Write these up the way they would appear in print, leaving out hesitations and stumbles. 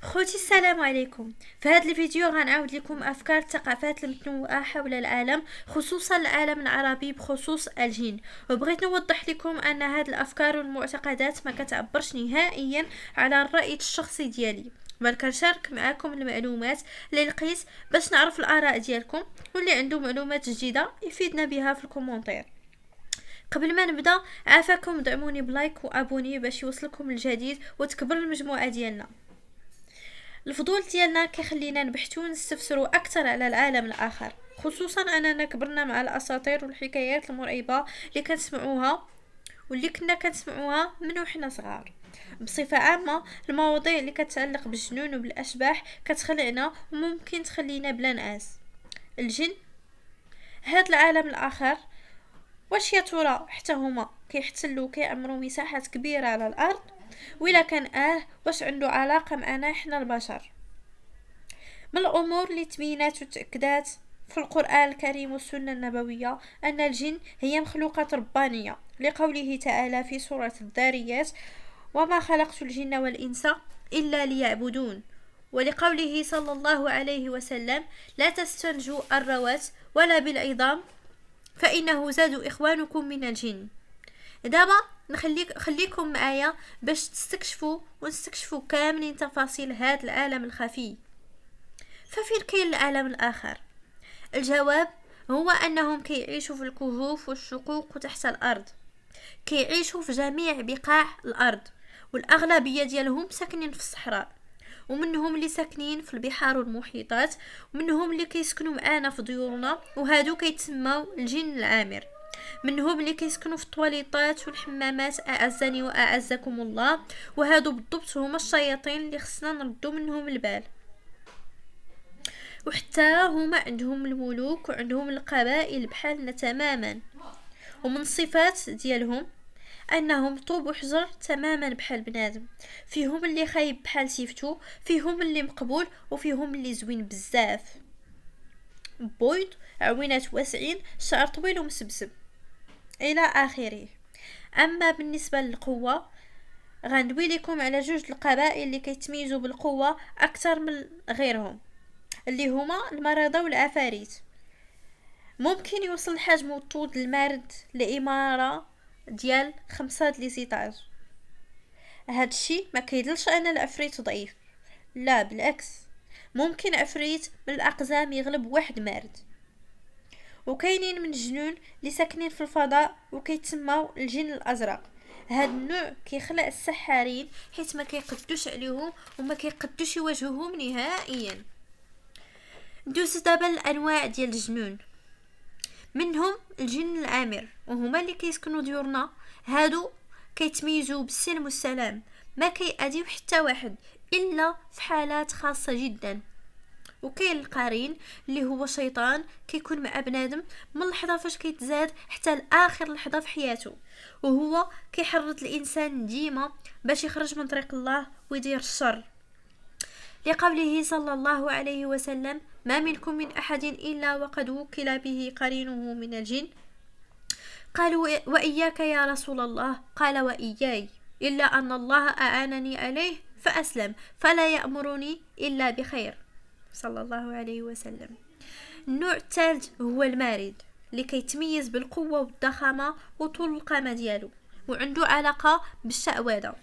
خوتي السلام عليكم. في هذا الفيديو غنعاود لكم افكار الثقافات المتنوعه حول العالم، خصوصا العالم العربي بخصوص الجن. وبغيت نوضح لكم ان هذه الافكار والمعتقدات ما كتعبرش نهائيا على الراي الشخصي ديالي، بل كنشارك معكم المعلومات اللي لقيت باش نعرف الاراء ديالكم، واللي عنده معلومات جديده يفيدنا بها في الكومنتير. قبل ما نبدا عافاكم دعموني بلايك وابوني باش يوصلكم الجديد وتكبر المجموعه ديالنا. الفضول ديالنا كيخلينا نبحثوا ونستفسروا اكثر على العالم الاخر، خصوصا اننا كبرنا مع الاساطير والحكايات المرعبه اللي كنسمعوها واللي كنا كنسمعوها من وحنا صغار. بصفه عامه المواضيع اللي كتعلق بالجنون وبالاشباح كتخلعنا وممكن تخلينا بلا نعاس. الجن، هذا العالم الاخر، واش يا ترى حتى هما كيحتلوا كيعمروا مساحات كبيره على الارض؟ وإلا كان واش عنده علاقه معنا احنا البشر؟ من الأمور اللي تبينات وتأكدات في القرآن الكريم والسنة النبوية أن الجن هي مخلوقات ربانية، لقوله تعالى في سورة الذاريات: وما خلقت الجن والإنس إلا ليعبدون، ولقوله صلى الله عليه وسلم: لا تستنجوا الروات ولا بالعظام فإنه زاد إخوانكم من الجن. دابا خليكم معايا باش تستكشفوا ونستكشفوا كاملين تفاصيل هذا العالم الخفي. ففين كاين العالم الآخر؟ الجواب هو أنهم كيعيشوا في الكهوف والشقوق وتحت الأرض، كيعيشوا في جميع بقاع الأرض، والأغلبية ديالهم ساكنين في الصحراء، ومنهم اللي ساكنين في البحار والمحيطات، ومنهم اللي كيسكنوا معانا في ديورنا وهادو كيتسموا الجن العامر، منهم اللي كيسكنوا في الطواليطات والحمامات أعزني وأعزكم الله، وهادو بالضبط هما الشياطين اللي خصنا نردو منهم البال. وحتى هما عندهم الملوك وعندهم القبائل بحالنا تماما، ومن الصفات ديالهم انهم طوب وحجر تماما بحال بنادم، فيهم اللي خايب بحال سيفتو، فيهم اللي مقبول، وفيهم اللي زوين بزاف، بويض، عوينات واسعين، شعر طويل ومسبسب الى اخره. اما بالنسبه للقوه غندوي لكم على جوج القبائل اللي كيتميزوا بالقوه اكثر من غيرهم، اللي هما المرضى والعفاريت. ممكن يوصل الحجم والطول المارد لإمارة ديال 5 ليزيتاج. هاد الشي ما كيدلش ان العفريت ضعيف، لا بالعكس، ممكن عفريت من الاقزام يغلب واحد مارد. وكاينين من الجنون اللي ساكنين في الفضاء وكيتسموا الجن الازرق. هاد النوع كيخلع السحارين حيت ما كيقدوش عليهم وما كيقدوش يواجهوهم نهائيا. ندوز دابا الانواع ديال الجنون. منهم الجن العامر، وهما اللي كيسكنوا ديورنا. هادو كيتميزوا بالسلم والسلام، ما كيأذيو حتى واحد الا في حالات خاصه جدا. وكاين القرين اللي هو شيطان كيكون مع بنادم من اللحظه فاش كيتزاد حتى لاخر لحظه في حياته، وهو كيحرض الانسان ديما باش يخرج من طريق الله ويدير الشر، لقوله صلى الله عليه وسلم: ما منكم من أحد إلا وقد وكل به قرينه من الجن. قالوا: وإياك يا رسول الله؟ قال: وإياي، إلا أن الله أعانني عليه فأسلم، فلا يأمرني إلا بخير، صلى الله عليه وسلم. النوع الثالث هو المارد، اللي كيتميز بالقوة والضخامة وطول القامة ديالو، وعنده علاقة بالشعوذة.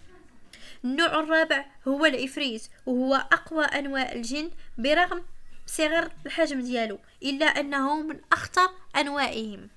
النوع الرابع هو العفريت، وهو أقوى أنواع الجن برغم صغر الحجم ديالو، إلا أنه من أخطر أنواعهم.